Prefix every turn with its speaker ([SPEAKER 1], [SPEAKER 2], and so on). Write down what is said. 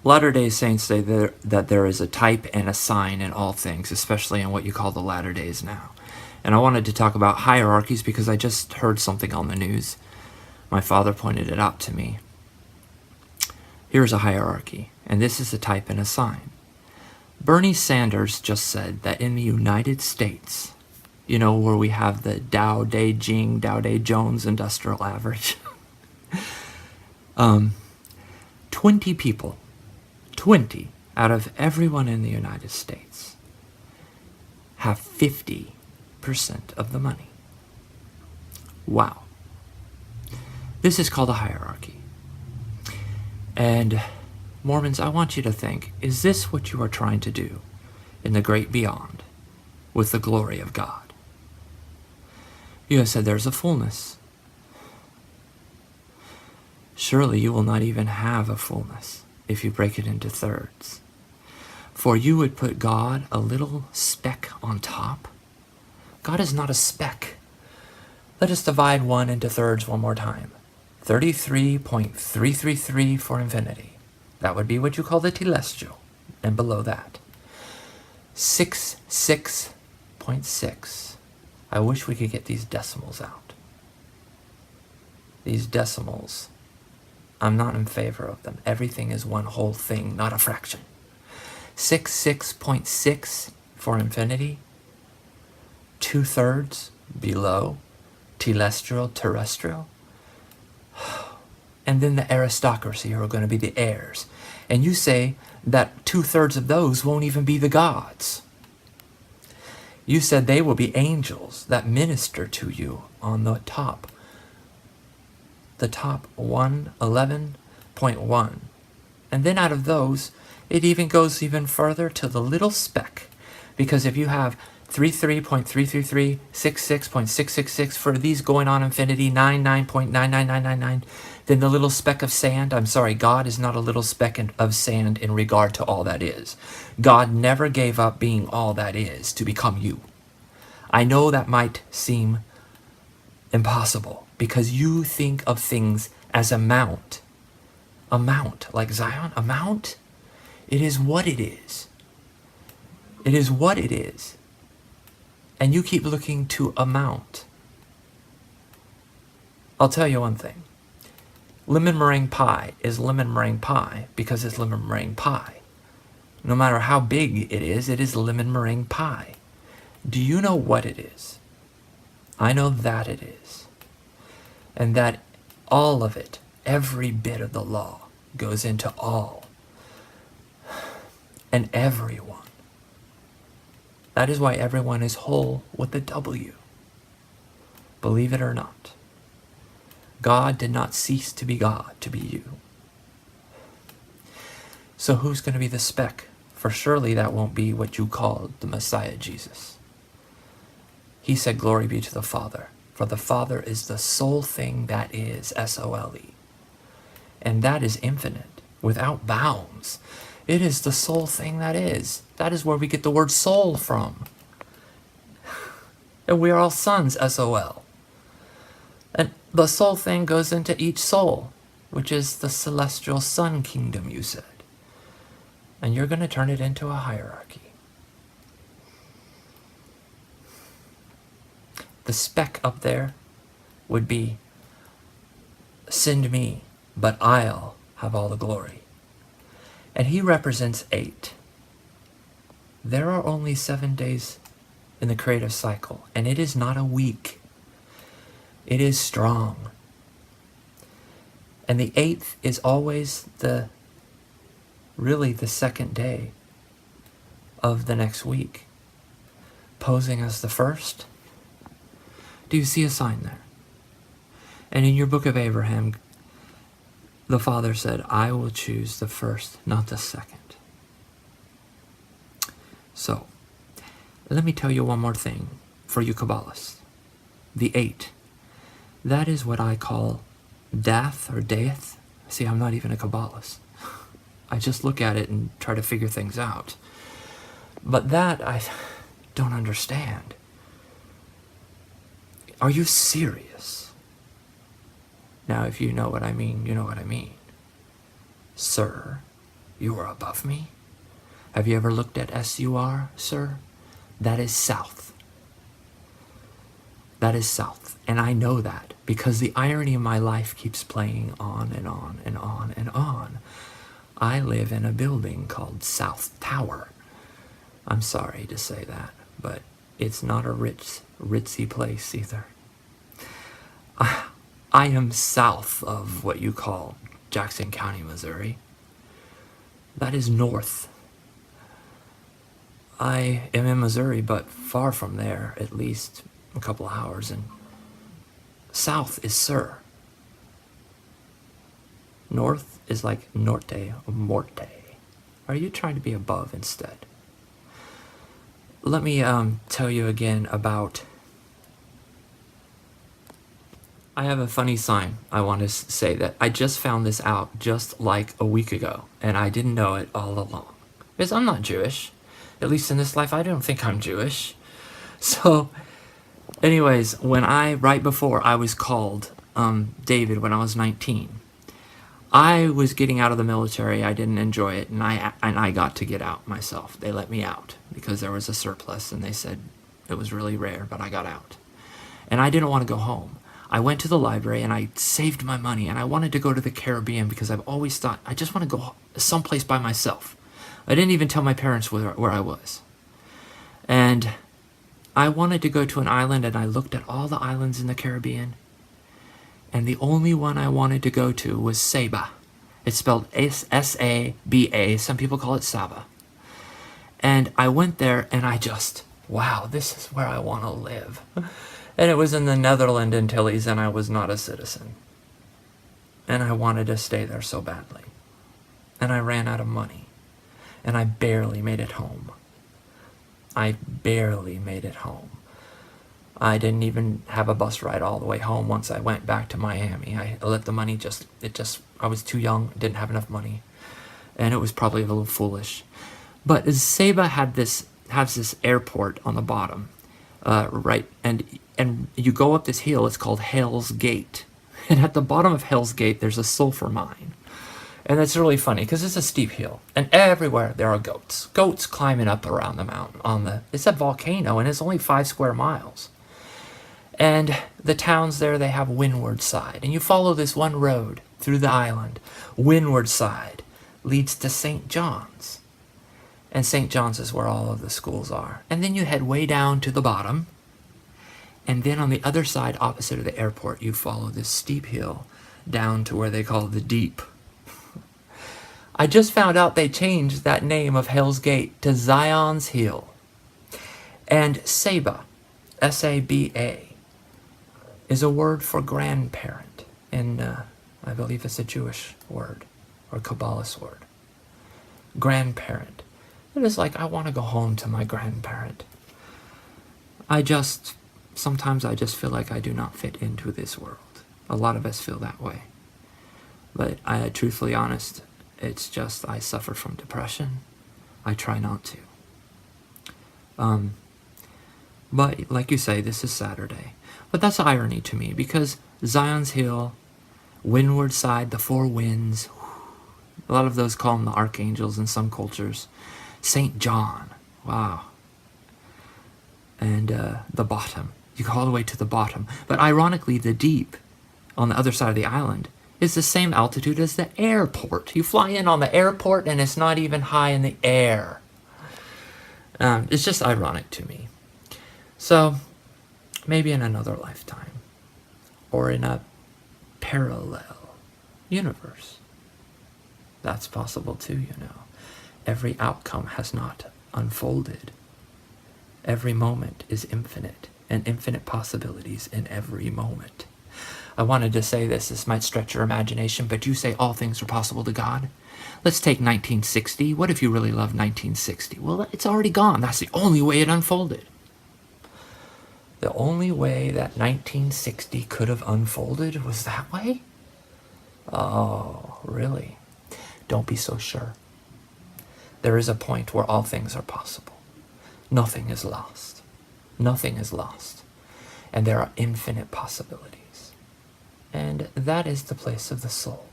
[SPEAKER 1] Latter-day Saints say that there is a type and a sign in all things, especially in what you call the latter days now. And I wanted to talk about hierarchies because I just heard something on the news. My father pointed it out to me. Here's a hierarchy, and this is a type and a sign. Bernie Sanders just said that in the United States, you know, where we have the Dow Day Jones Industrial Average, 20 people, 20 out of everyone in the United States have 50% of the money. Wow. This is called a hierarchy. And Mormons, I want you to think, is this what you are trying to do in the great beyond with the glory of God? You have said there's a fullness. Surely you will not even have a fullness if you break it into thirds. For you would put God a little speck on top. God is not a speck. Let us divide 1 into thirds one more time. 33.333 for infinity. That would be what you call the telestial. And below that, 66.6. I wish we could get these decimals out. These decimals, I'm not in favor of them. Everything is one whole thing, not a fraction. 66.6 for infinity. 2/3 below telestial, terrestrial. And then the aristocracy are going to be the heirs. And you say that 2/3 of those won't even be the gods. You said they will be angels that minister to you on the top. The top 111.1. And then out of those, it even goes even further to the little speck. Because if you have 33.333, 66.666 for these going on infinity, 99.99999, then the little speck of sand, I'm sorry, God is not a little speck of sand in regard to all that is. God never gave up being all that is to become you. I know that might seem impossible because you think of things as a mount. A mount, like Zion, a mount? It is what it is. It is what it is. And you keep looking to a mount. I'll tell you one thing. Lemon meringue pie is lemon meringue pie because it's lemon meringue pie. No matter how big it is lemon meringue pie. Do you know what it is? I know that it is. And that all of it, every bit of the law, goes into all and everyone. That is why everyone is whole with a W. Believe it or not. God did not cease to be God, to be you. So who's going to be the speck? For surely that won't be what you called the Messiah Jesus. He said, glory be to the Father. For the Father is the sole thing that is, S-O-L-E. And that is infinite, without bounds. It is the sole thing that is. That is where we get the word soul from. And we are all sons, S-O-L. And the soul thing goes into each soul, which is the celestial sun kingdom, you said. And you're going to turn it into a hierarchy. The speck up there would be, send me, but I'll have all the glory. And he represents 8. There are only 7 days in the creative cycle, and it is not a week. It is strong. And the 8th is always really the second day of the next week, posing as the first. Do you see a sign there? And in your book of Abraham, the Father said, I will choose the first, not the second. So, let me tell you one more thing for you Kabbalists. The 8. That is what I call death or death. See, I'm not even a Kabbalist. I just look at it and try to figure things out. But that I don't understand. Are you serious? Now, if you know what I mean, you know what I mean. Sir, You are above me? Have you ever looked at SUR, sir? That is south. That is south. And I know that because the irony of my life keeps playing on and on and on and on. I live in a building called South Tower. I'm sorry to say that, but it's not a ritzy place either. I am south of what you call Jackson County, Missouri. That is north. I am in Missouri, but far from there, at least a couple of hours, and south is sur. North is like norte or morte. Are you trying to be above instead? Let me tell you again about... I have a funny sign I want to say that I just found this out just like a week ago, and I didn't know it all along. Because I'm not Jewish. At least in this life, I don't think I'm Jewish. So, anyways, right before I was called David when I was 19, I was getting out of the military. I didn't enjoy it, and I got to get out myself. They let me out because there was a surplus, and they said it was really rare, but I got out. And I didn't want to go home. I went to the library, and I saved my money, and I wanted to go to the Caribbean because I've always thought, I just want to go someplace by myself. I didn't even tell my parents where I was. And I wanted to go to an island, and I looked at all the islands in the Caribbean, and the only one I wanted to go to was Saba. It's spelled S-A-B-A. Some people call it Saba. And I went there, and I just, wow, this is where I want to live. And it was in the Netherlands Antilles, and I was not a citizen. And I wanted to stay there so badly. And I ran out of money. And I barely made it home. I barely made it home. I didn't even have a bus ride all the way home once I went back to Miami. I let the money I was too young, didn't have enough money. And it was probably a little foolish. But Saba has this airport on the bottom, right? And you go up this hill, it's called Hell's Gate. And at the bottom of Hell's Gate, there's a sulfur mine. And it's really funny because it's a steep hill. And everywhere there are goats. Goats climbing up around the mountain. It's a volcano, and it's only 5 square miles. And the towns there, they have windward side. And you follow this one road through the island. Windward side leads to St. John's. And St. John's is where all of the schools are. And then you head way down to the bottom. And then on the other side, opposite of the airport, you follow this steep hill down to where they call the Deep. I just found out they changed that name of Hell's Gate to Zion's Hill. And Saba, S-A-B-A, is a word for grandparent. And I believe it's a Jewish word or Kabbalist word. Grandparent. It is like, I want to go home to my grandparent. Sometimes I just feel like I do not fit into this world. A lot of us feel that way. But truthfully honest, it's just I suffer from depression. I try not to. But like you say, this is Saturday. But that's irony to me because Zion's Hill, Windward Side, the Four Winds, a lot of those call them the archangels in some cultures. St. John, wow. And the bottom. You go all the way to the bottom. But ironically, the Deep, on the other side of the island, is the same altitude as the airport. You fly in on the airport and it's not even high in the air. It's just ironic to me. So, maybe in another lifetime. Or in a parallel universe. That's possible too, you know. Every outcome has not unfolded. Every moment is infinite, and infinite possibilities in every moment. I wanted to say this might stretch your imagination, but you say all things are possible to God. Let's take 1960. What if you really loved 1960? Well, it's already gone. That's the only way it unfolded. The only way that 1960 could have unfolded was that way? Oh, really? Don't be so sure. There is a point where all things are possible. Nothing is lost. Nothing is lost. And there are infinite possibilities. And that is the place of the soul.